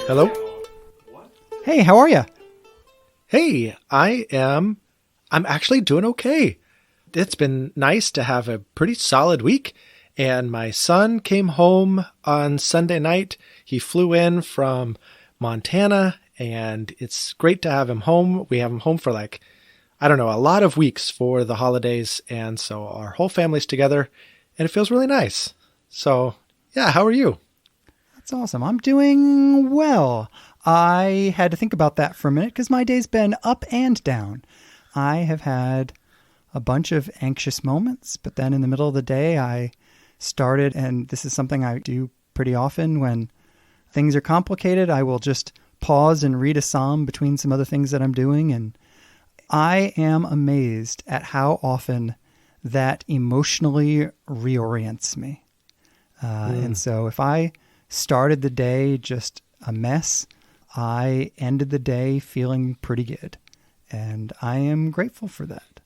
Hello? Hey, how are you? Hey, I'm actually doing okay. It's been nice to have a pretty solid week. And my son came home on Sunday night. He flew in from Montana, and it's great to have him home. We have him home for a lot of weeks for the holidays. And so our whole family's together, and it feels really nice. So, yeah, how are you? That's awesome. I'm doing well. I had to think about that for a minute because my day's been up and down. I have had a bunch of anxious moments, but then in the middle of the day, I started, and this is something I do pretty often when things are complicated, I will just pause and read a psalm between some other things that I'm doing. And I am amazed at how often that emotionally reorients me. And so if I started the day just a mess, I ended the day feeling pretty good. And I am grateful for that.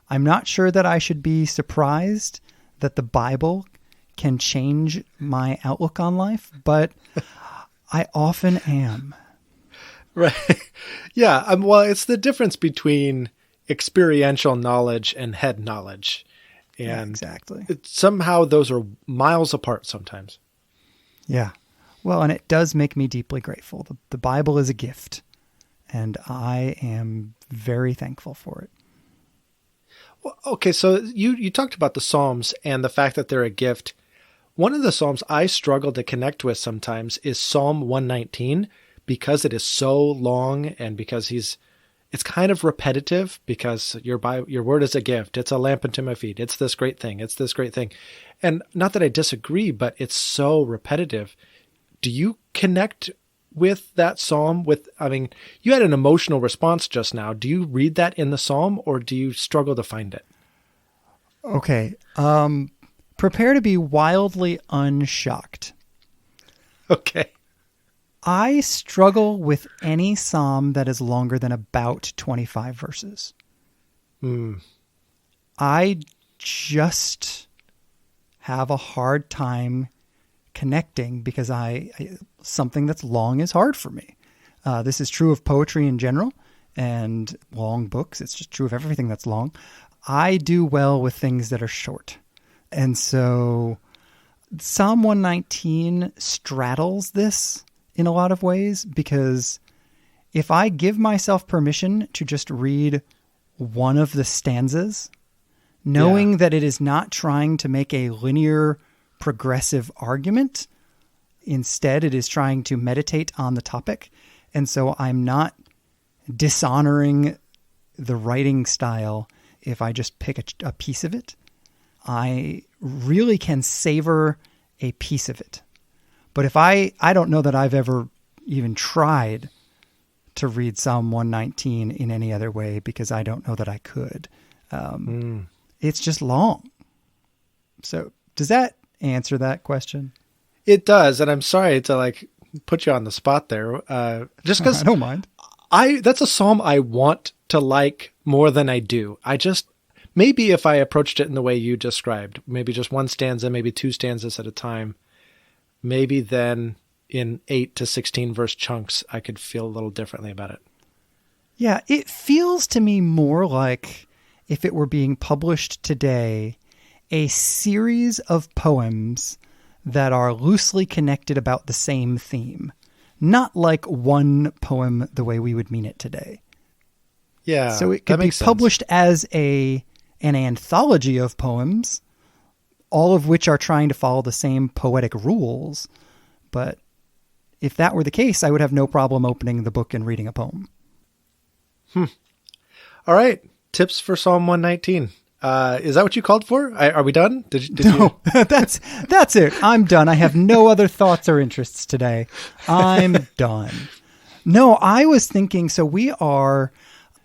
I'm not sure that I should be surprised that the Bible can change my outlook on life, but I often am. Right. Yeah. Well, it's the difference between experiential knowledge and head knowledge. And Yeah, exactly. Somehow those are miles apart sometimes. Yeah. Well, and it does make me deeply grateful. The Bible is a gift, and I am very thankful for it. Well, okay, so you talked about the Psalms and the fact that they're a gift. One of the Psalms I struggle to connect with sometimes is Psalm 119 because it is so long and because it's kind of repetitive because your word is a gift. It's a lamp unto my feet. It's this great thing. It's this great thing. And not that I disagree, but it's so repetitive. Do you connect with that Psalm? You had an emotional response just now. Do you read that in the Psalm or do you struggle to find it? Okay. Prepare to be wildly unshocked. Okay. I struggle with any psalm that is longer than about 25 verses. I just have a hard time connecting because something that's long is hard for me. This is true of poetry in general and long books. It's just true of everything that's long. I do well with things that are short. And so Psalm 119 straddles this in a lot of ways, because if I give myself permission to just read one of the stanzas, knowing that it is not trying to make a linear progressive argument, instead it is trying to meditate on the topic. And so I'm not dishonoring the writing style if I just pick a piece of it. I really can savor a piece of it. But if I don't know that I've ever even tried to read Psalm 119 in any other way because I don't know that I could. It's just long. So does that answer that question? It does. And I'm sorry to put you on the spot there. Just because I don't mind. That's a Psalm I want to like more than I do. Maybe if I approached it in the way you described, maybe just one stanza, maybe two stanzas at a time, maybe then in 8 to 16 verse chunks, I could feel a little differently about it. Yeah, it feels to me more like if it were being published today, a series of poems that are loosely connected about the same theme, not like one poem the way we would mean it today. Yeah, so it could be published as an anthology of poems, all of which are trying to follow the same poetic rules. But if that were the case, I would have no problem opening the book and reading a poem. All right. Tips for Psalm 119. Is that what you called for? Are we done? No, that's it. I'm done. I have no other thoughts or interests today. I'm done. No, I was thinking, so we are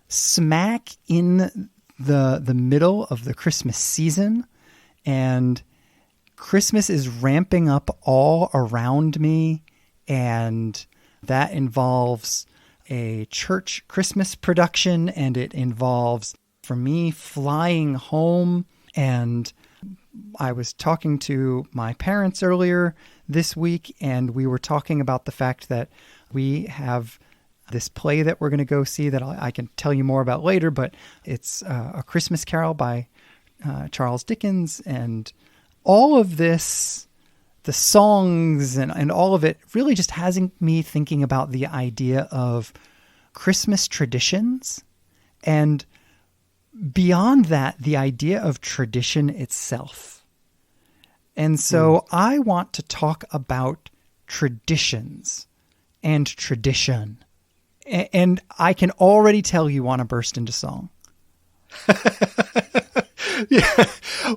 smack in the middle of the Christmas season, and Christmas is ramping up all around me, and that involves a church Christmas production, and it involves, for me, flying home. And I was talking to my parents earlier this week, and we were talking about the fact that We have this play that we're going to go see that I can tell you more about later, but it's A Christmas Carol by Charles Dickens. And all of this, the songs and all of it really just has me thinking about the idea of Christmas traditions. And beyond that, the idea of tradition itself. And so I want to talk about traditions and tradition. And I can already tell you want to burst into song. Yeah.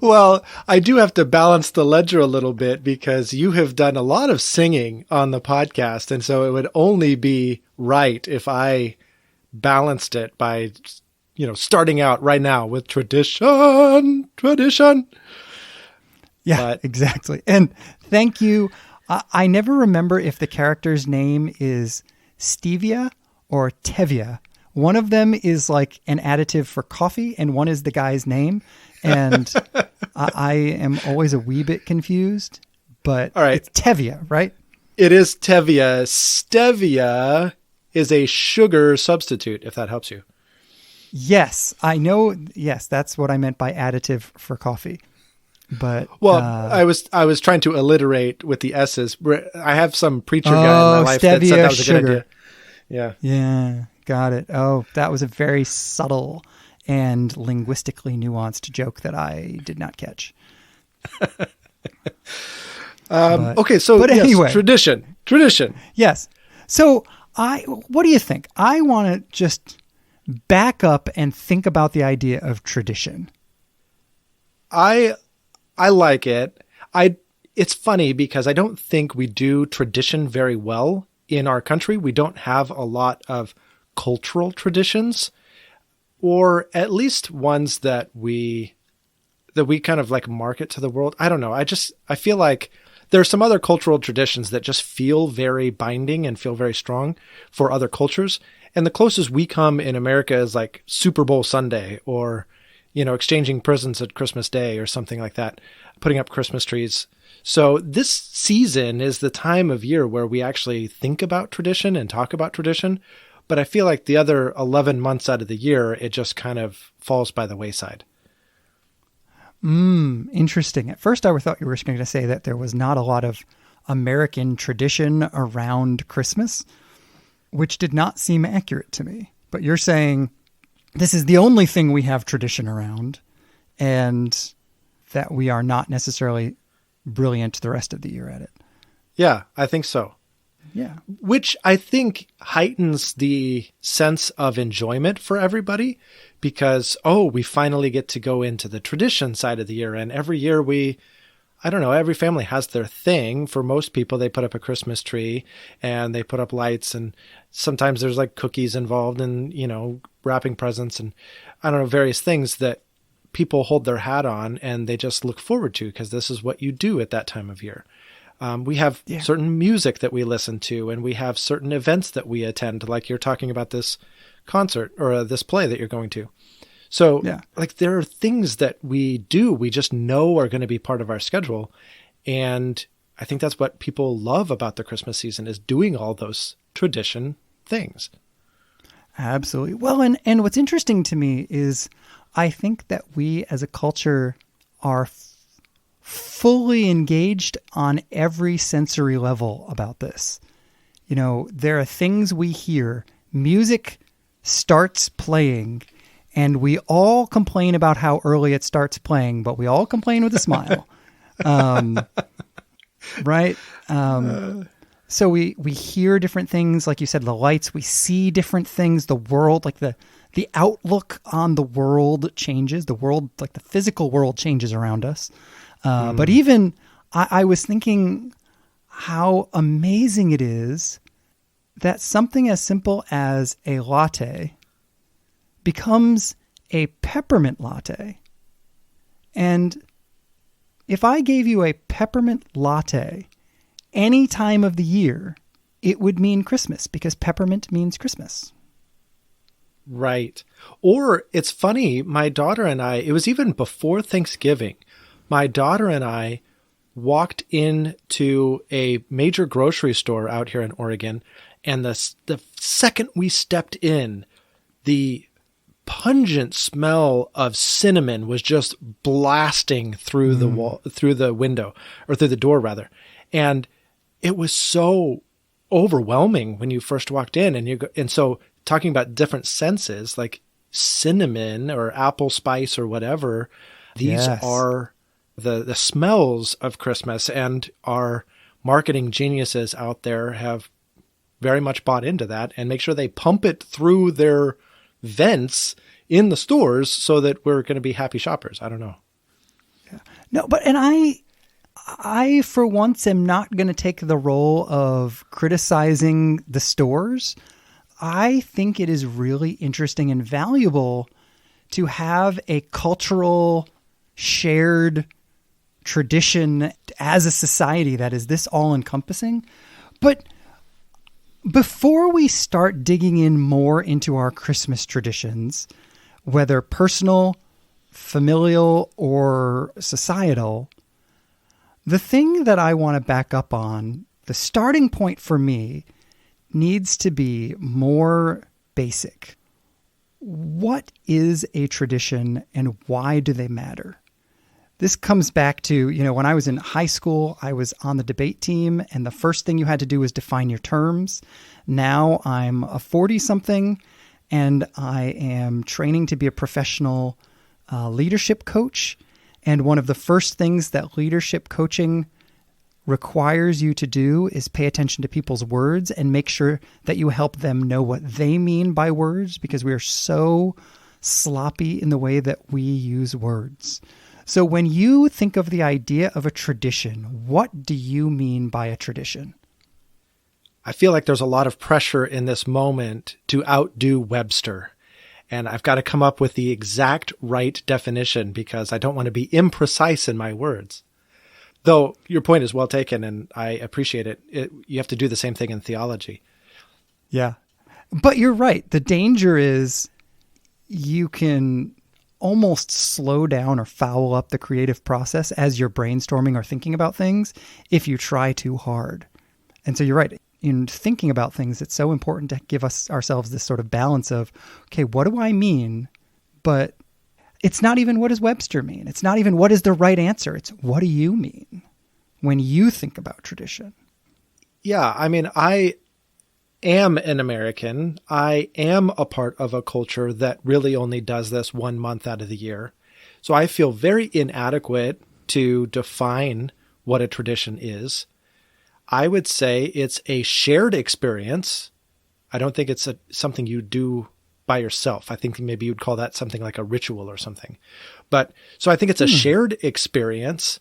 Well, I do have to balance the ledger a little bit because you have done a lot of singing on the podcast. And so it would only be right if I balanced it by, starting out right now with tradition. Yeah, exactly. And thank you. I never remember if the character's name is Stevia or Tevia. One of them is like an additive for coffee and one is the guy's name. And I am always a wee bit confused, but all right. It's Tevia, right? It is Tevia. Stevia is a sugar substitute, if that helps you. Yes, I know. Yes, that's what I meant by additive for coffee. But I was trying to alliterate with the S's. I have some preacher guy in my life that said that was a good idea. Yeah, got it. Oh, that was a very subtle and linguistically nuanced joke that I did not catch. But anyway, tradition. Yes. So what do you think? I want to just back up and think about the idea of tradition. I like it. It's funny because I don't think we do tradition very well in our country. We don't have a lot of cultural traditions, or at least ones that we kind of like market to the world. I don't know. I feel like there are some other cultural traditions that just feel very binding and feel very strong for other cultures. And the closest we come in America is like Super Bowl Sunday or, exchanging presents at Christmas Day or something like that, putting up Christmas trees. So this season is the time of year where we actually think about tradition and talk about tradition. But I feel like the other 11 months out of the year, it just kind of falls by the wayside. Interesting. At first, I thought you were going to say that there was not a lot of American tradition around Christmas, which did not seem accurate to me. But you're saying this is the only thing we have tradition around, and that we are not necessarily brilliant the rest of the year at it. Yeah, I think so. Yeah. Which I think heightens the sense of enjoyment for everybody because, we finally get to go into the tradition side of the year. And every year every family has their thing. For most people, they put up a Christmas tree and they put up lights, and sometimes there's like cookies involved and, wrapping presents and various things that people hold their hat on and they just look forward to because this is what you do at that time of year. We have certain music that we listen to, and we have certain events that we attend, like you're talking about this concert or this play that you're going to. So there are things that we do, we just know are going to be part of our schedule. And I think that's what people love about the Christmas season is doing all those tradition things. Absolutely. Well, and what's interesting to me is I think that we as a culture are fully engaged on every sensory level about this. There are things we hear. Music starts playing, and we all complain about how early it starts playing, but we all complain with a smile. Right? So we hear different things, like you said, the lights, we see different things, the world, like the outlook on the world changes, the world, like the physical world changes around us. But even I was thinking how amazing it is that something as simple as a latte becomes a peppermint latte. And if I gave you a peppermint latte any time of the year, it would mean Christmas because peppermint means Christmas. Right. Or it's funny, my daughter and I, it was even before Thanksgiving, my daughter and I walked into a major grocery store out here in Oregon, And the second we stepped in, the pungent smell of cinnamon was just blasting through the wall, through the window, or through the door rather. And it was so overwhelming when you first walked in, and so talking about different senses like cinnamon or apple spice or whatever, these are the smells of Christmas, and our marketing geniuses out there have very much bought into that and make sure they pump it through their vents in the stores so that we're going to be happy shoppers. I don't know. Yeah. No, but, and I for once am not going to take the role of criticizing the stores. I think it is really interesting and valuable to have a cultural shared tradition as a society that is this all-encompassing. But before we start digging in more into our Christmas traditions, whether personal, familial, or societal, the thing that I want to back up on, the starting point for me, needs to be more basic. What is a tradition and why do they matter? This comes back to, when I was in high school, I was on the debate team, and the first thing you had to do was define your terms. Now I'm a 40-something, and I am training to be a professional leadership coach. And one of the first things that leadership coaching requires you to do is pay attention to people's words and make sure that you help them know what they mean by words, because we are so sloppy in the way that we use words. So when you think of the idea of a tradition, what do you mean by a tradition? I feel like there's a lot of pressure in this moment to outdo Webster. And I've got to come up with the exact right definition because I don't want to be imprecise in my words. Though your point is well taken, and I appreciate it. You have to do the same thing in theology. Yeah. But you're right. The danger is you can almost slow down or foul up the creative process as you're brainstorming or thinking about things if you try too hard. And so you're right. In thinking about things, it's so important to give ourselves this sort of balance of, okay, what do I mean? But it's not even what does Webster mean? It's not even what is the right answer. It's what do you mean when you think about tradition? Yeah, I mean, I am an American. I am a part of a culture that really only does this 1 month out of the year. So I feel very inadequate to define what a tradition is. I would say it's a shared experience. I don't think it's something you do by yourself. I think maybe you'd call that something like a ritual or something. But so I think it's a shared experience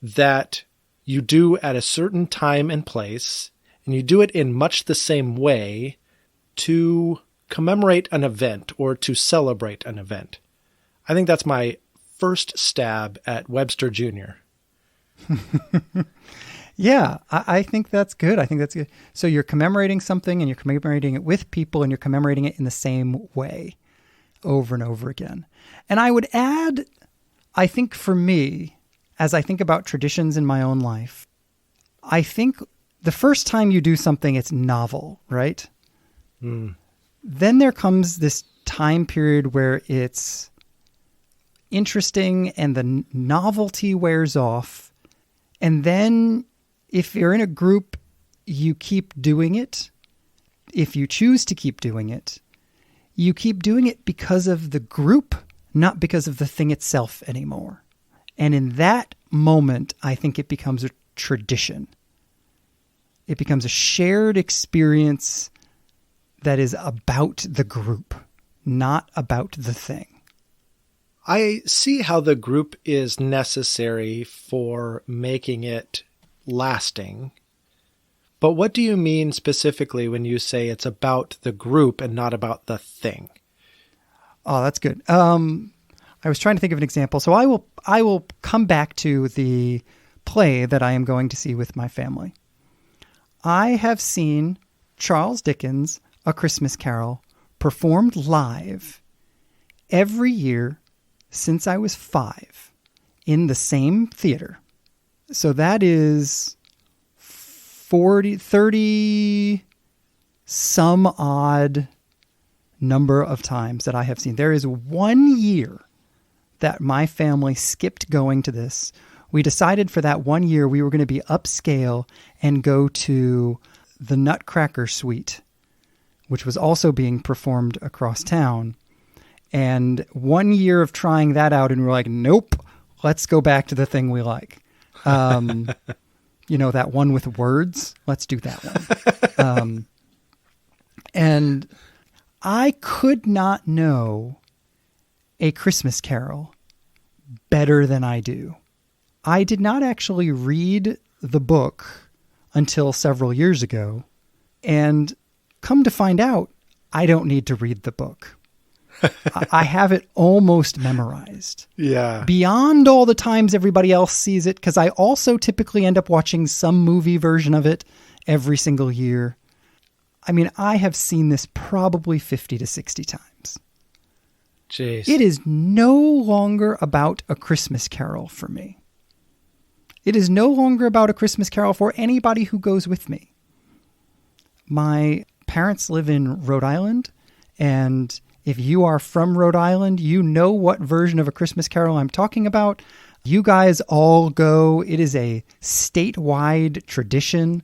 that you do at a certain time and place, and you do it in much the same way to commemorate an event or to celebrate an event. I think that's my first stab at Webster Jr. Yeah, I think that's good. I think that's good. So you're commemorating something and you're commemorating it with people and you're commemorating it in the same way over and over again. And I would add, I think for me, as I think about traditions in my own life, I think the first time you do something, it's novel, right? Then there comes this time period where it's interesting and the novelty wears off. And then if you're in a group, you keep doing it. If you choose to keep doing it, you keep doing it because of the group, not because of the thing itself anymore. And in that moment, I think it becomes a tradition. It becomes a shared experience that is about the group, not about the thing. I see how the group is necessary for making it lasting. But what do you mean specifically when you say it's about the group and not about the thing? Oh, that's good. I was trying to think of an example. So I will come back to the play that I am going to see with my family. I have seen Charles Dickens' A Christmas Carol performed live every year since I was 5 in the same theater. So that is 30 some odd number of times that I have seen. There is 1 year that my family skipped going to this. We decided for that 1 year we were going to be upscale and go to the Nutcracker Suite, which was also being performed across town. And 1 year of trying that out, and we're like, nope, let's go back to the thing we like. That one with words. Let's do that one. And I could not know A Christmas Carol better than I do. I did not actually read the book until several years ago. And come to find out, I don't need to read the book. I have it almost memorized. Yeah. Beyond all the times everybody else sees it, because I also typically end up watching some movie version of it every single year. I mean, I have seen this probably 50 to 60 times. Jeez. It is no longer about A Christmas Carol for me. It is no longer about A Christmas Carol for anybody who goes with me. My parents live in Rhode Island, and if you are from Rhode Island, you know what version of A Christmas Carol I'm talking about. You guys all go. It is a statewide tradition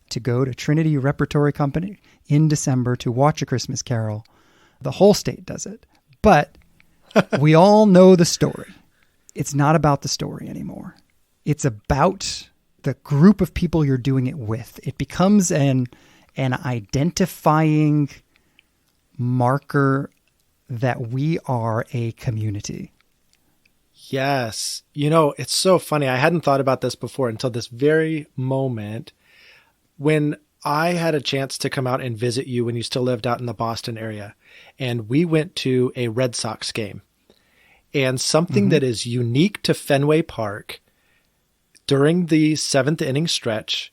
to go to Trinity Repertory Company in December to watch A Christmas Carol. The whole state does it. But we all know the story. It's not about the story anymore. It's about the group of people you're doing it with. It becomes an identifying marker that we are a community. Yes. It's so funny. I hadn't thought about this before until this very moment when I had a chance to come out and visit you when you still lived out in the Boston area. And we went to a Red Sox game. And something that is unique to Fenway Park, during the 7th inning stretch,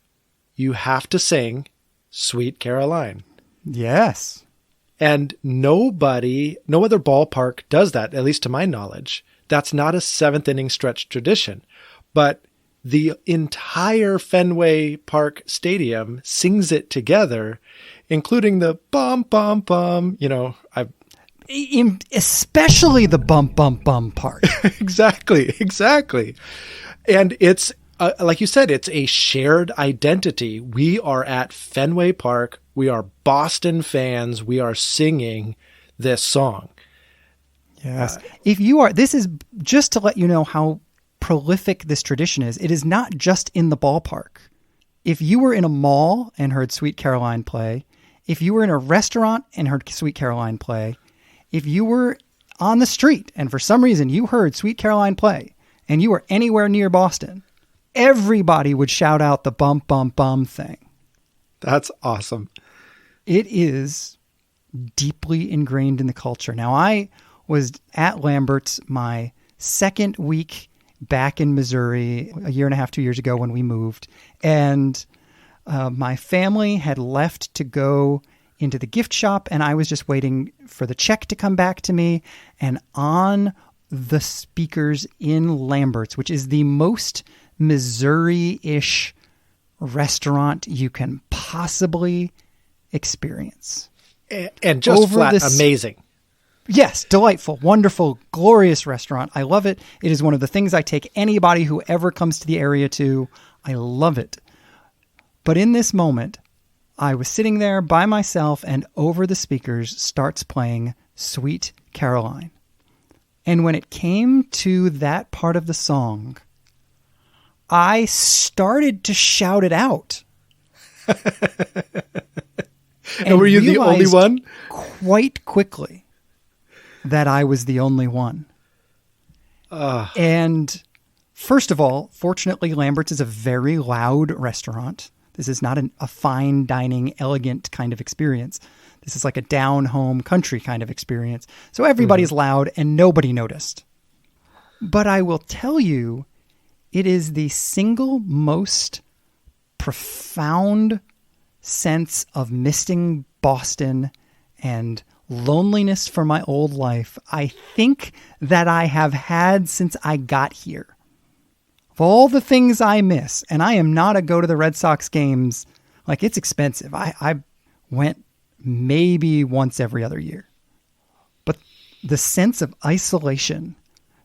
you have to sing Sweet Caroline. Yes. And no other ballpark does that, at least to my knowledge. That's not a 7th inning stretch tradition. But the entire Fenway Park Stadium sings it together, including the bum, bum, bum. Especially the bum, bum, bum part. Exactly. And it's, like you said, it's a shared identity. We are at Fenway Park. We are Boston fans. We are singing this song. Yes. This is just to let you know how prolific this tradition is. It is not just in the ballpark. If you were in a mall and heard Sweet Caroline play, if you were in a restaurant and heard Sweet Caroline play, if you were on the street and for some reason you heard Sweet Caroline play and you were anywhere near Boston, everybody would shout out the bump, bump, bum thing. That's awesome. It is deeply ingrained in the culture. Now, I was at Lambert's my second week back in Missouri a year and a half, 2 years ago when we moved. And my family had left to go into the gift shop, and I was just waiting for the check to come back to me. And on the speakers in Lambert's, which is the most Missouri-ish restaurant you can possibly experience. And just flat amazing. Yes, delightful, wonderful, glorious restaurant. I love it. It is one of the things I take anybody who ever comes to the area to. I love it. But in this moment, I was sitting there by myself, and over the speakers starts playing Sweet Caroline. And when it came to that part of the song, I started to shout it out. And were you the only one? Quite quickly that I was the only one. And first of all, fortunately, Lambert's is a very loud restaurant. This is not a fine dining, elegant kind of experience. This is like a down-home country kind of experience. So everybody's loud and nobody noticed. But I will tell you, it is the single most profound sense of missing Boston and loneliness for my old life I think that I have had since I got here. Of all the things I miss, and I am not a go to the Red Sox games, like it's expensive. I went maybe once every other year. But the sense of isolation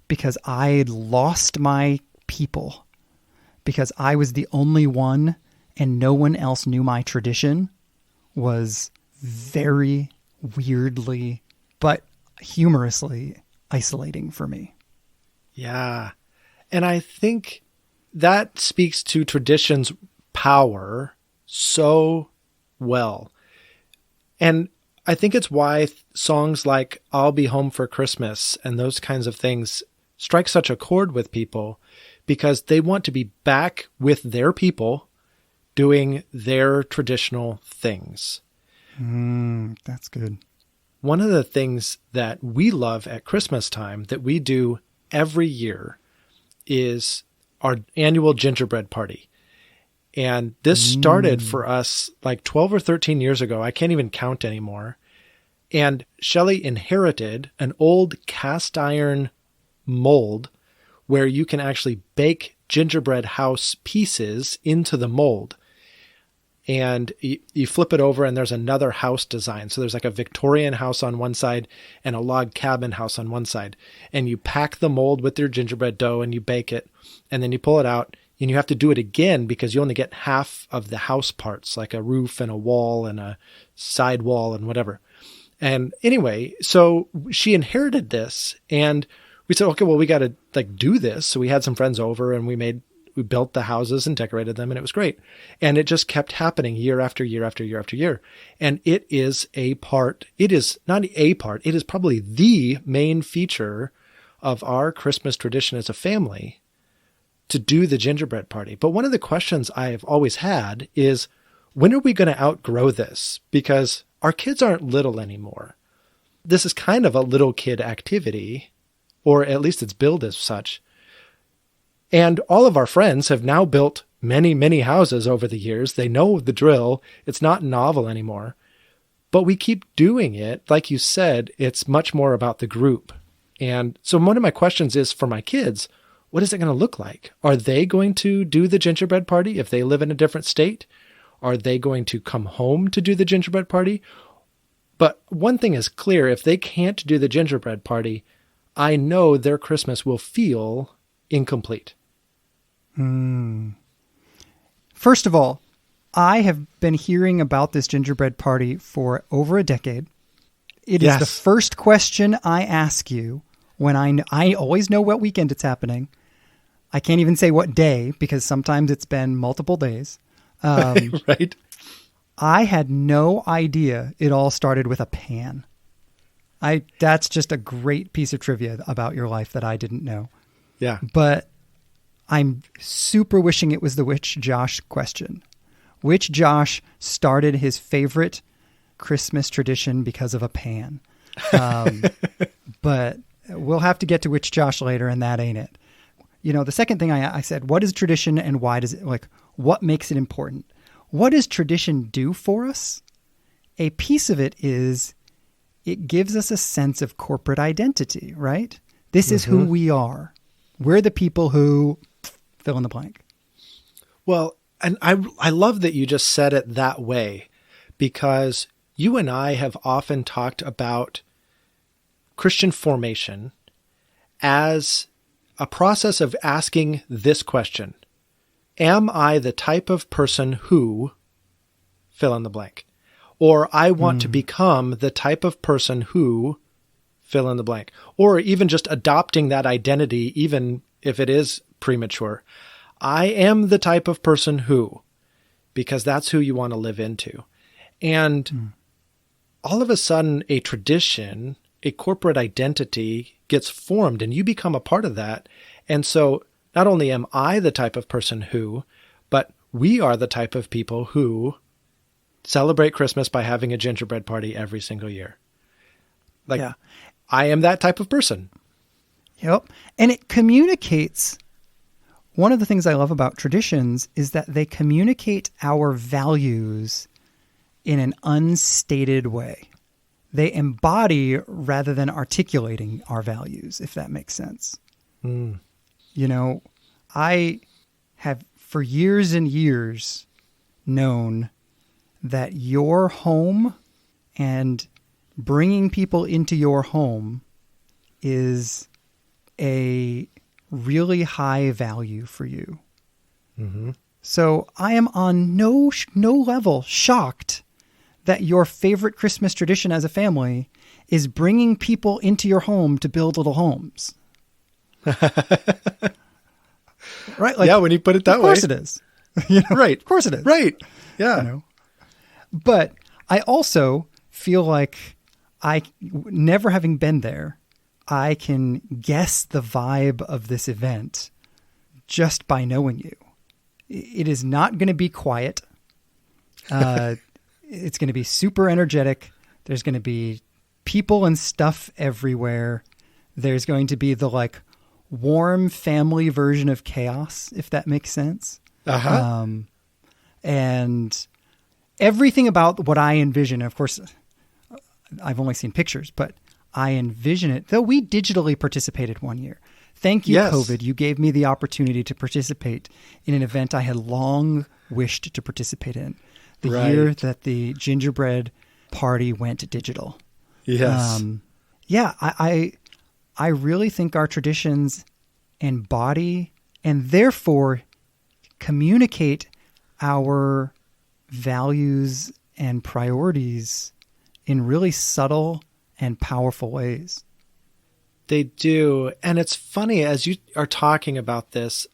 because I had lost my people, because I was the only one and no one else knew my tradition, was very weirdly but humorously isolating for me. Yeah. And I think that speaks to tradition's power so well. And I think it's why songs like I'll Be Home for Christmas and those kinds of things strike such a chord with people, because they want to be back with their people doing their traditional things. That's good. One of the things that we love at Christmas time that we do every year is our annual gingerbread party. And this started for us like 12 or 13 years ago. I can't even count anymore. And Shelley inherited an old cast iron mold where you can actually bake gingerbread house pieces into the mold. And you flip it over and there's another house design. So there's like a Victorian house on one side and a log cabin house on one side. And you pack the mold with your gingerbread dough and you bake it. And then you pull it out and you have to do it again because you only get half of the house parts, like a roof and a wall and a side wall and whatever. And anyway, so she inherited this and we said, okay, well, we got to like do this. So we had some friends over and we built the houses and decorated them and it was great. And it just kept happening year after year after year after year. And it is it is probably the main feature of our Christmas tradition as a family to do the gingerbread party. But one of the questions I have always had is, when are we going to outgrow this? Because our kids aren't little anymore. This is kind of a little kid activity, or at least it's billed as such. And all of our friends have now built many, many houses over the years. They know the drill. It's not novel anymore. But we keep doing it. Like you said, it's much more about the group. And so one of my questions is for my kids, what is it going to look like? Are they going to do the gingerbread party if they live in a different state? Are they going to come home to do the gingerbread party? But one thing is clear, if they can't do the gingerbread party, I know their Christmas will feel incomplete. First of all, I have been hearing about this gingerbread party for over a decade. It is the first question I ask you when I always know what weekend it's happening. I can't even say what day because sometimes it's been multiple days. Right. I had no idea it all started with a pan. That's just a great piece of trivia about your life that I didn't know. Yeah. But I'm super wishing it was the Which Josh question. Which Josh started his favorite Christmas tradition because of a pan? But we'll have to get to Which Josh later, and that ain't it. You know, the second thing I said, what is tradition and why does it, like, what makes it important? What does tradition do for us? A piece of it is it gives us a sense of corporate identity, right? This is who we are. We're the people who fill in the blank. Well, and I love that you just said it that way, because you and I have often talked about Christian formation as a process of asking this question: am I the type of person who fill in the blank? Or I want to become the type of person who fill in the blank. Or even just adopting that identity, even if it is premature. I am the type of person who, because that's who you want to live into. And all of a sudden, a tradition, a corporate identity gets formed and you become a part of that. And so not only am I the type of person who, but we are the type of people who celebrate Christmas by having a gingerbread party every single year. Like, yeah. I am that type of person. Yep. And it communicates. One of the things I love about traditions is that they communicate our values in an unstated way. They embody rather than articulating our values, if that makes sense. You know, I have for years and years known that your home And bringing people into your home is a really high value for you. Mm-hmm. So I am on no level shocked that your favorite Christmas tradition as a family is bringing people into your home to build little homes. Right? Like, yeah, when you put it that way. Of course it is. You know, Right. Of course it is. Right. Yeah. You know? But I also feel like never having been there, I can guess the vibe of this event just by knowing you. It is not going to be quiet. It's going to be super energetic. There's going to be people and stuff everywhere. There's going to be the like warm family version of chaos, if that makes sense. Uh-huh. And everything about what I envision, of course, I've only seen pictures, but I envision it, though we digitally participated one year. Thank you, Yes. COVID. You gave me the opportunity to participate in an event I had long wished to participate in. The Right. year that the gingerbread party went digital. Yes. I really think our traditions embody and therefore communicate our values and priorities in really subtle and powerful ways. They do. And it's funny, as you are talking about this,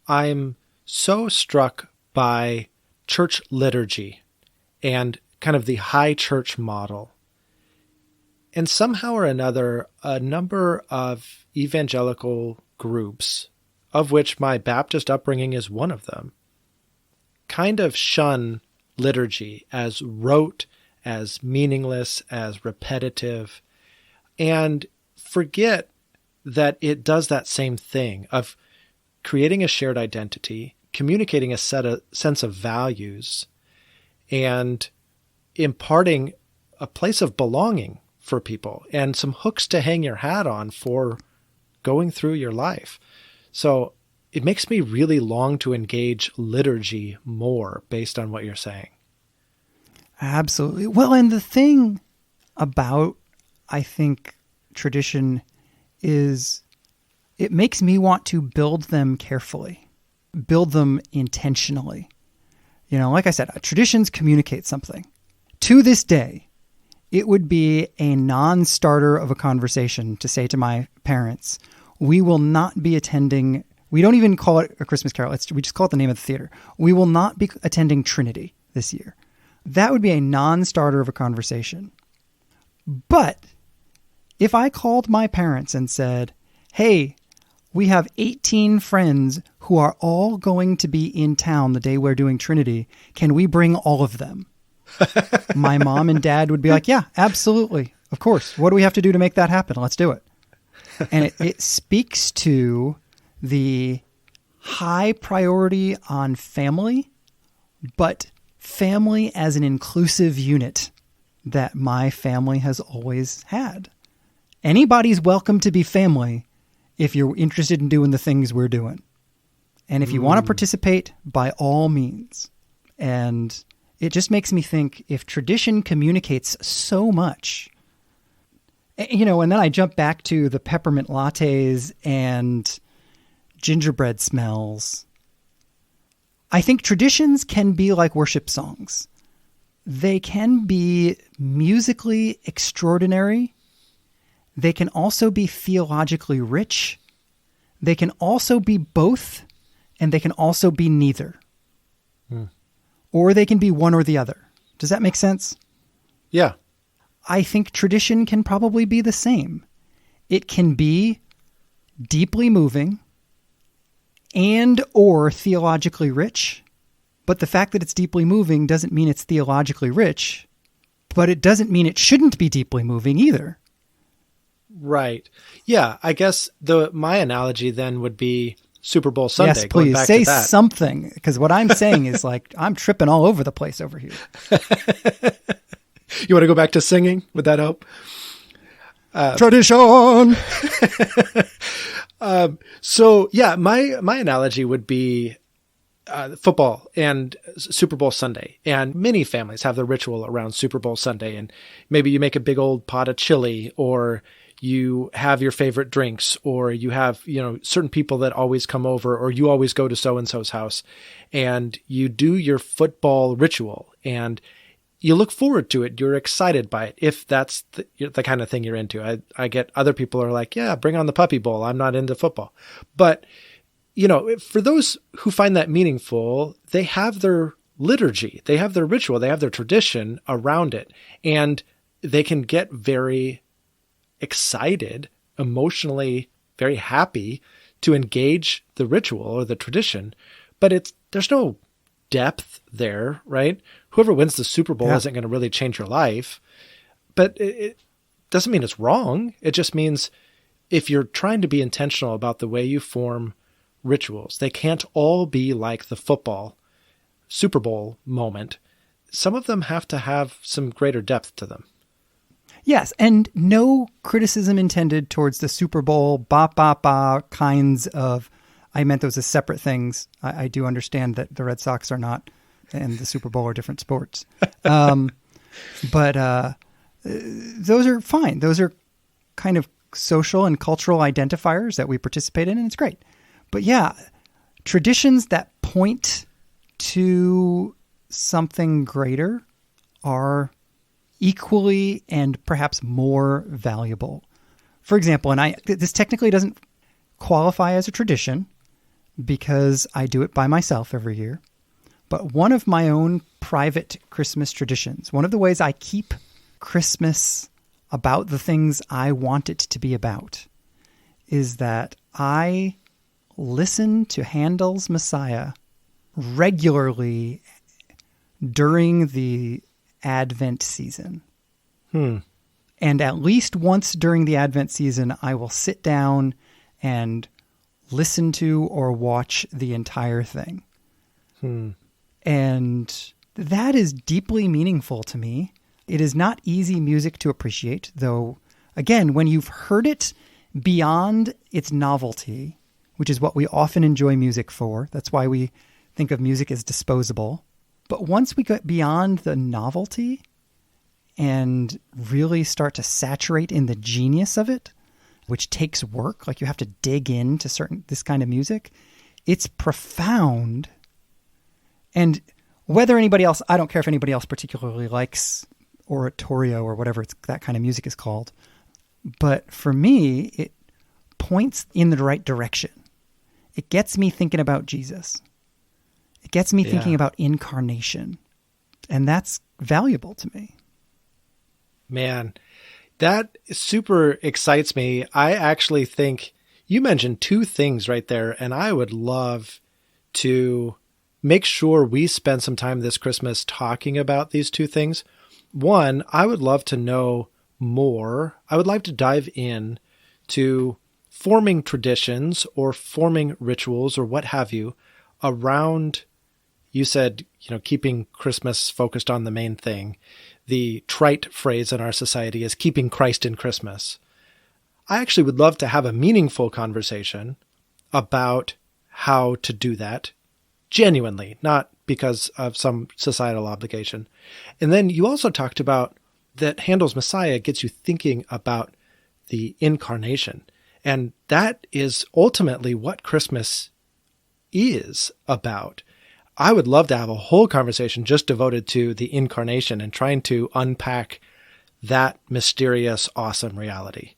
I'm so struck by church liturgy and kind of the high church model. And somehow or another, a number of evangelical groups, of which my Baptist upbringing is one of them, kind of shun liturgy as rote, as meaningless, as repetitive, and forget that it does that same thing of creating a shared identity, communicating a sense of values, and imparting a place of belonging for people and some hooks to hang your hat on for going through your life. So it makes me really long to engage liturgy more based on what you're saying. Absolutely. Well, and the thing about, I think, tradition is it makes me want to build them carefully, build them intentionally. You know, like I said, traditions communicate something. To this day, it would be a non-starter of a conversation to say to my parents, we will not be attending, we don't even call it a Christmas Carol, we just call it the name of the theater. We will not be attending Trinity this year. That would be a non-starter of a conversation. But if I called my parents and said, hey, we have 18 friends who are all going to be in town the day we're doing Trinity, can we bring all of them? My mom and dad would be like, yeah, absolutely. Of course. What do we have to do to make that happen? Let's do it. And it speaks to the high priority on family, but family as an inclusive unit that my family has always had. Anybody's welcome to be family if you're interested in doing the things we're doing. And if you want to participate, by all means. And it just makes me think, if tradition communicates so much, you know, and then I jump back to the peppermint lattes and gingerbread smells. I think traditions can be like worship songs. They can be musically extraordinary. They can also be theologically rich. They can also be both, and they can also be neither. Or they can be one or the other. Does that make sense? Yeah. I think tradition can probably be the same. It can be deeply moving and or theologically rich, but the fact that it's deeply moving doesn't mean it's theologically rich, but it doesn't mean it shouldn't be deeply moving either. Right. Yeah. I guess my analogy then would be Super Bowl Sunday. Yes, going please back say to that. something, because what I'm saying is like I'm tripping all over the place over here. You want to go back to singing? Would that help? Tradition. So yeah, my analogy would be football and Super Bowl Sunday. And many families have the ritual around Super Bowl Sunday. And maybe you make a big old pot of chili, or you have your favorite drinks, or you have, certain people that always come over, or you always go to so-and-so's house and you do your football ritual and you look forward to it. You're excited by it. If that's the kind of thing you're into. I get other people are like, yeah, bring on the Puppy Bowl. I'm not into football. But for those who find that meaningful, they have their liturgy, they have their ritual, they have their tradition around it, and they can get very excited, emotionally very happy to engage the ritual or the tradition, but there's no depth there, right? Whoever wins the Super Bowl isn't going to really change your life, but it doesn't mean it's wrong. It just means if you're trying to be intentional about the way you form rituals, they can't all be like the football Super Bowl moment. Some of them have to have some greater depth to them. Yes, and no criticism intended towards the Super Bowl, ba ba ba kinds of, I meant those as separate things. I do understand that the Red Sox are not, and the Super Bowl are different sports. But those are fine. Those are kind of social and cultural identifiers that we participate in, and it's great. But yeah, traditions that point to something greater are equally and perhaps more valuable. For example, and this technically doesn't qualify as a tradition because I do it by myself every year, but one of my own private Christmas traditions, one of the ways I keep Christmas about the things I want it to be about, is that I listen to Handel's Messiah regularly during the Advent season. And at least once during the Advent season, I will sit down and listen to or watch the entire thing. And that is deeply meaningful to me. It is not easy music to appreciate, though, again, when you've heard it beyond its novelty, which is what we often enjoy music for. That's why we think of music as disposable. But once we get beyond the novelty and really start to saturate in the genius of it, which takes work, like you have to dig into this kind of music, it's profound. And whether anybody else, I don't care if anybody else particularly likes oratorio or whatever that kind of music is called. But for me, it points in the right direction. It gets me thinking about Jesus. It gets me thinking about incarnation. And that's valuable to me. Man, that super excites me. I actually think you mentioned two things right there, and I would love to make sure we spend some time this Christmas talking about these two things. One, I would love to know more. I would like to dive in to forming traditions or forming rituals or what have you around, you said, keeping Christmas focused on the main thing. The trite phrase in our society is keeping Christ in Christmas. I actually would love to have a meaningful conversation about how to do that genuinely, not because of some societal obligation. And then you also talked about that Handel's Messiah gets you thinking about the incarnation. And that is ultimately what Christmas is about. I would love to have a whole conversation just devoted to the incarnation and trying to unpack that mysterious, awesome reality.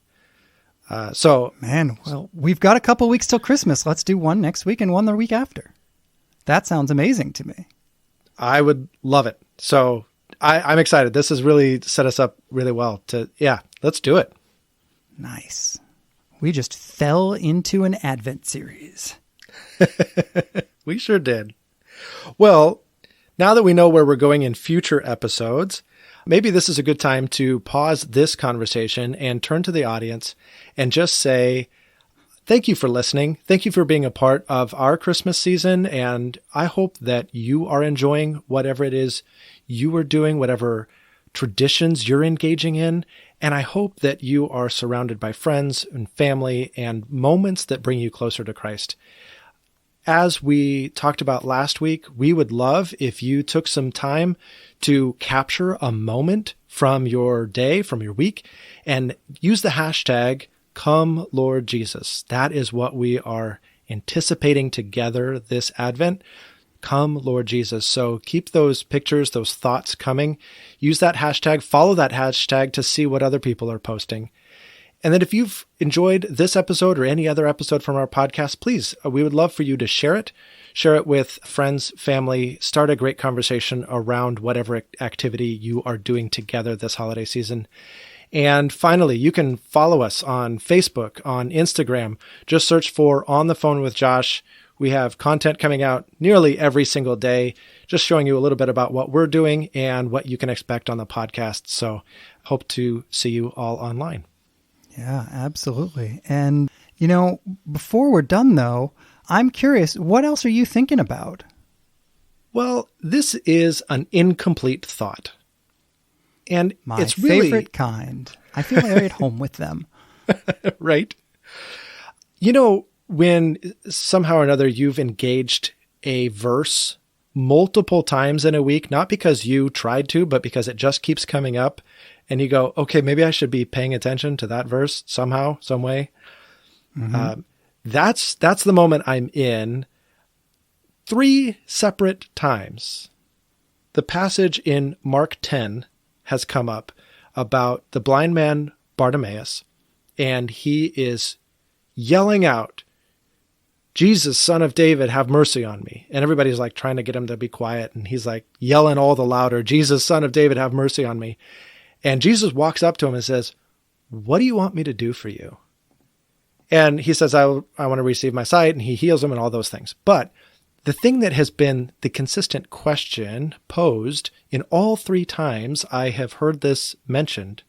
Man, well, we've got a couple weeks till Christmas. Let's do one next week and one the week after. That sounds amazing to me. I would love it. So I'm excited. This has really set us up really well let's do it. Nice. We just fell into an Advent series. We sure did. Well, now that we know where we're going in future episodes, maybe this is a good time to pause this conversation and turn to the audience and just say, thank you for listening. Thank you for being a part of our Christmas season. And I hope that you are enjoying whatever it is you are doing, whatever traditions you're engaging in. And I hope that you are surrounded by friends and family and moments that bring you closer to Christ. as we talked about last week, we would love if you took some time to capture a moment from your day, from your week, and use the hashtag Come Lord Jesus. That is what we are anticipating together this Advent. Come Lord Jesus. So keep those pictures, those thoughts coming. Use that hashtag, follow that hashtag to see what other people are posting. And then if you've enjoyed this episode or any other episode from our podcast, please, we would love for you to share it. Share it with friends, family, start a great conversation around whatever activity you are doing together this holiday season. And finally, you can follow us on Facebook, on Instagram. Just search for On the Phone with Josh. We have content coming out nearly every single day, just showing you a little bit about what we're doing and what you can expect on the podcast. So hope to see you all online. Yeah, absolutely. And, before we're done, though, I'm curious, what else are you thinking about? Well, this is an incomplete thought. And My it's really favorite kind. I feel very at home with them. Right? When somehow or another you've engaged a verse multiple times in a week, not because you tried to, but because it just keeps coming up, and you go, okay, maybe I should be paying attention to that verse somehow, some way. Mm-hmm. That's the moment I'm in 3 separate times. The passage in Mark 10 has come up about the blind man Bartimaeus, and he is yelling out, Jesus, Son of David, have mercy on me. And everybody's like trying to get him to be quiet. And he's like yelling all the louder, Jesus, Son of David, have mercy on me. And Jesus walks up to him and says, what do you want me to do for you? And he says, I want to receive my sight. And he heals him and all those things. But the thing that has been the consistent question posed in all 3 times I have heard this mentioned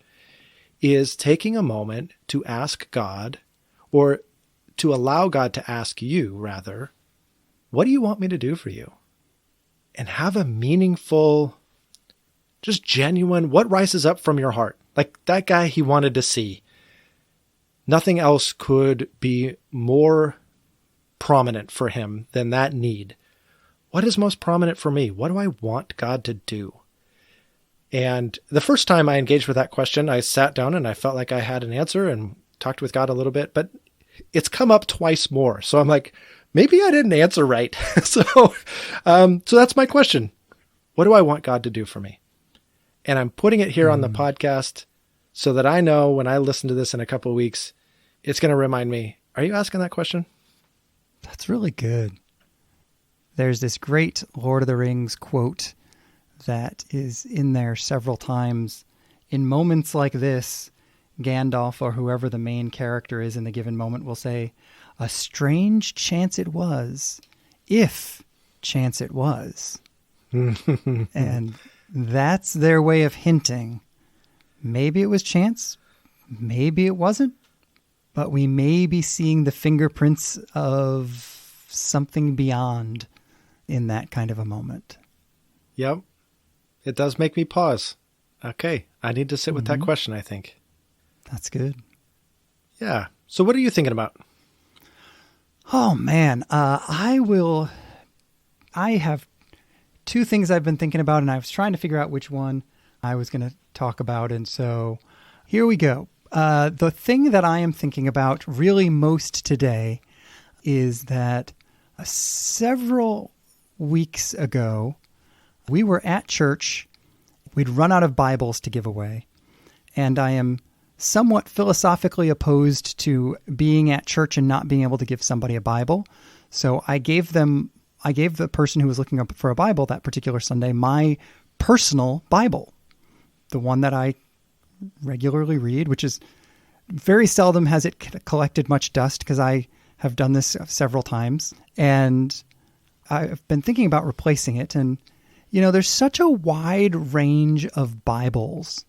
is taking a moment to ask God, or to allow God to ask you, rather, what do you want me to do for you? And have a meaningful, just genuine, what rises up from your heart? Like that guy he wanted to see. Nothing else could be more prominent for him than that need. What is most prominent for me? What do I want God to do? And the first time I engaged with that question, I sat down and I felt like I had an answer and talked with God a little bit, but it's come up twice more. So I'm like, maybe I didn't answer right. So that's my question. What do I want God to do for me? And I'm putting it here on the podcast so that I know when I listen to this in a couple of weeks, it's going to remind me, are you asking that question? That's really good. There's this great Lord of the Rings quote that is in there several times. In moments like this, Gandalf, or whoever the main character is in the given moment, will say, a strange chance it was, if chance it was. And that's their way of hinting. Maybe it was chance, maybe it wasn't, but we may be seeing the fingerprints of something beyond in that kind of a moment. Yep. It does make me pause. Okay. I need to sit with that question, I think. That's good. Yeah. So what are you thinking about? Oh, man. I have 2 things I've been thinking about, and I was trying to figure out which one I was going to talk about. And so here we go. The thing that I am thinking about really most today is that several weeks ago, we were at church. We'd run out of Bibles to give away. And I am somewhat philosophically opposed to being at church and not being able to give somebody a Bible. So I gave the person who was looking up for a Bible that particular Sunday my personal Bible, the one that I regularly read, which is very seldom has it collected much dust because I have done this several times. And I've been thinking about replacing it. And, there's such a wide range of Bibles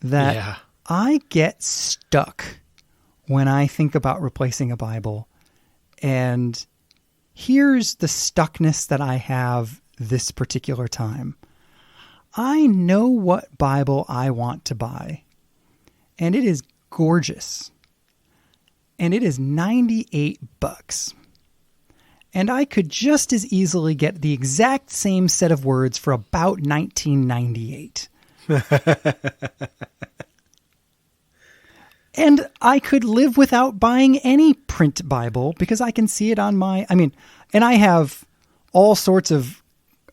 that I get stuck when I think about replacing a Bible. And here's the stuckness that I have this particular time. I know what Bible I want to buy, and it is gorgeous. And it is $98. And I could just as easily get the exact same set of words for about 1998. And I could live without buying any print Bible because I can see it on and I have all sorts of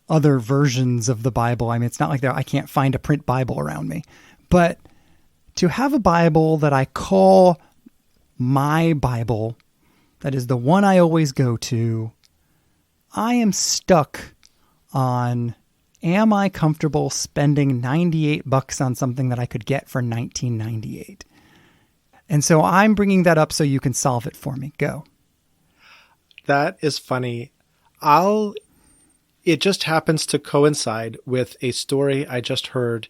other versions of the Bible. I mean, it's not like I can't find a print Bible around me. But to have a Bible that I call my Bible, that is the one I always go to, I am stuck on, am I comfortable spending $98 on something that I could get for $19.98? And so I'm bringing that up so you can solve it for me. Go. That is funny. It just happens to coincide with a story I just heard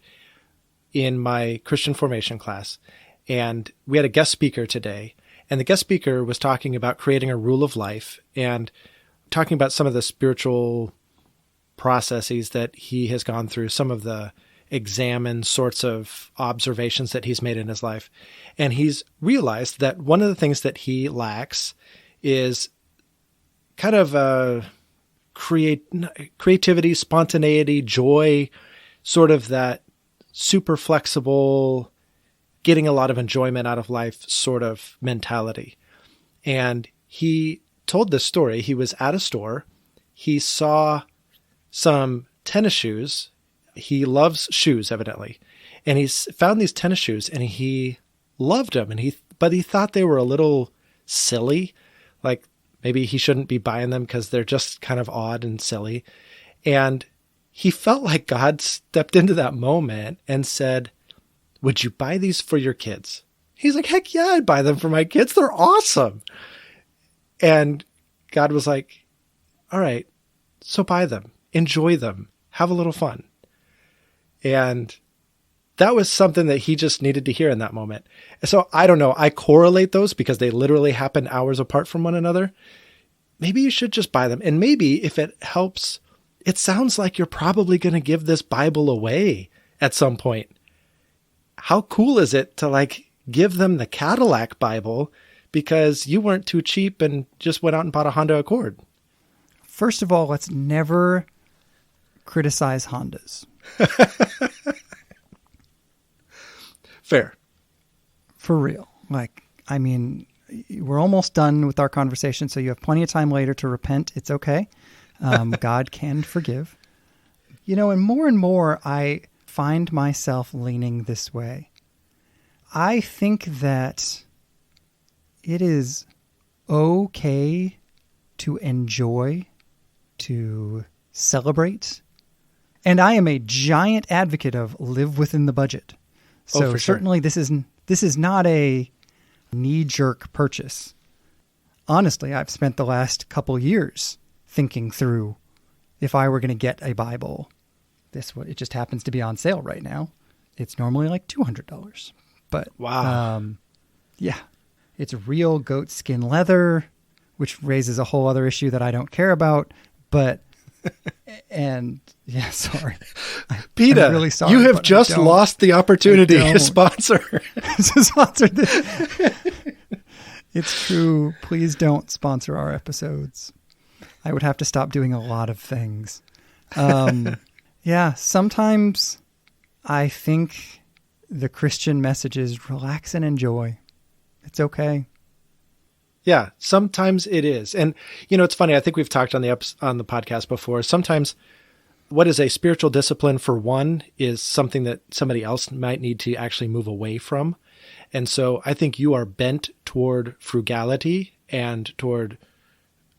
in my Christian formation class. And we had a guest speaker today. And the guest speaker was talking about creating a rule of life and talking about some of the spiritual processes that he has gone through, some of the examined sorts of observations that he's made in his life. And he's realized that one of the things that he lacks is kind of creativity, spontaneity, joy, sort of that super flexible, getting a lot of enjoyment out of life sort of mentality. And he told this story. He was at a store. He saw some tennis shoes. He loves shoes, evidently. And he's found these tennis shoes and he loved them. But he thought they were a little silly. Like maybe he shouldn't be buying them because they're just kind of odd and silly. And he felt like God stepped into that moment and said, would you buy these for your kids? He's like, heck yeah, I'd buy them for my kids. They're awesome. And God was like, all right, so buy them, enjoy them, have a little fun. And that was something that he just needed to hear in that moment. So I don't know. I correlate those because they literally happen hours apart from one another. Maybe you should just buy them. And maybe if it helps, it sounds like you're probably going to give this Bible away at some point. How cool is it to give them the Cadillac Bible because you weren't too cheap and just went out and bought a Honda Accord? First of all, let's never criticize Hondas. Fair. For real. We're almost done with our conversation, so you have plenty of time later to repent. It's okay. God can forgive. And more I find myself leaning this way. I think that it is okay to enjoy, to celebrate. And I am a giant advocate of live within the budget. So for certainly sure. this is not a knee-jerk purchase. Honestly, I've spent the last couple years thinking through if I were going to get a Bible. It just happens to be on sale right now. It's normally like $200. But wow. Yeah. It's real goat skin leather, which raises a whole other issue that I don't care about. But sorry. PETA, I'm really sorry, you have just lost the opportunity to sponsor. To sponsor this. It's true. Please don't sponsor our episodes. I would have to stop doing a lot of things. Yeah, sometimes I think the Christian message is relax and enjoy. It's okay. Yeah, sometimes it is. And, it's funny. I think we've talked on the podcast before. Sometimes what is a spiritual discipline for one is something that somebody else might need to actually move away from. And so I think you are bent toward frugality and toward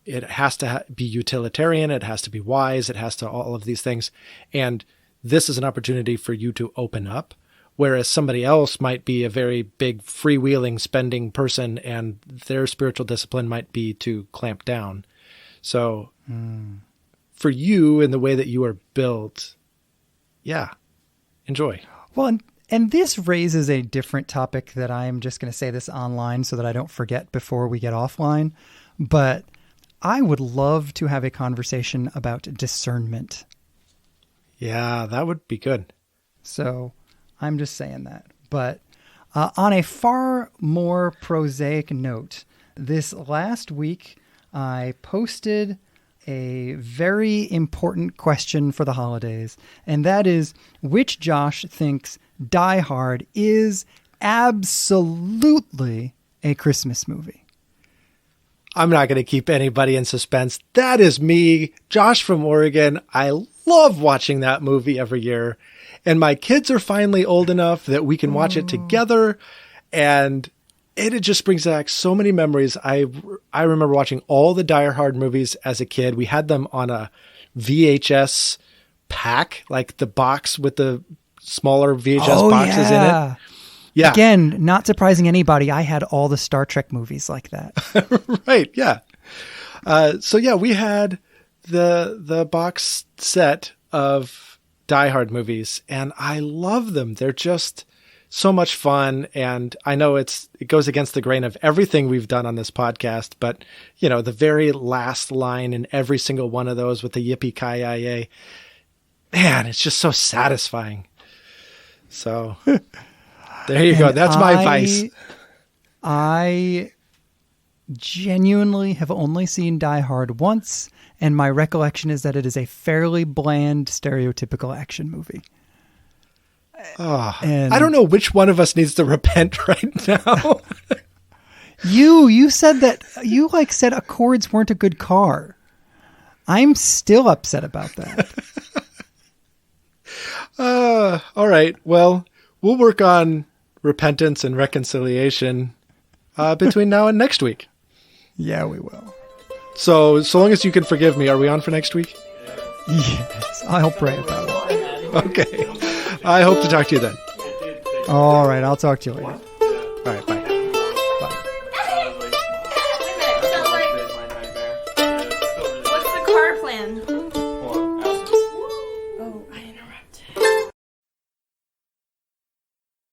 it has to be utilitarian. It has to be wise. It has to all of these things. And this is an opportunity for you to open up. Whereas somebody else might be a very big freewheeling spending person and their spiritual discipline might be to clamp down. So for you and the way that you are built, yeah, enjoy. Well, and this raises a different topic that I'm just going to say this online so that I don't forget before we get offline. But I would love to have a conversation about discernment. Yeah, that would be good. So I'm just saying that. But on a far more prosaic note, this last week I posted a very important question for the holidays, and that is, which Josh thinks Die Hard is absolutely a Christmas movie? I'm not going to keep anybody in suspense. That is me, Josh from Oregon. I love watching that movie every year. And my kids are finally old enough that we can watch it together. And it just brings back so many memories. I remember watching all the Die Hard movies as a kid. We had them on a VHS pack, like the box with the smaller VHS boxes in it. Yeah. Again, not surprising anybody. I had all the Star Trek movies like that. Right. Yeah. So yeah, we had the box set of Die Hard movies, and I love them. They're just so much fun. And I know it goes against the grain of everything we've done on this podcast, but you know, the very last line in every single one of those with the yippee-ki-yay, man, it's just so satisfying. So there you go. That's my vice. I genuinely have only seen Die Hard once, and my recollection is that it is a fairly bland, stereotypical action movie. And I don't know which one of us needs to repent right now. You said that you said Accords weren't a good car. I'm still upset about that. All right. Well, we'll work on repentance and reconciliation between now and next week. Yeah, we will. So long as you can forgive me, are we on for next week? Yes, I'll pray about it. Okay. I hope to talk to you then. All right, I'll talk to you later. All right, bye.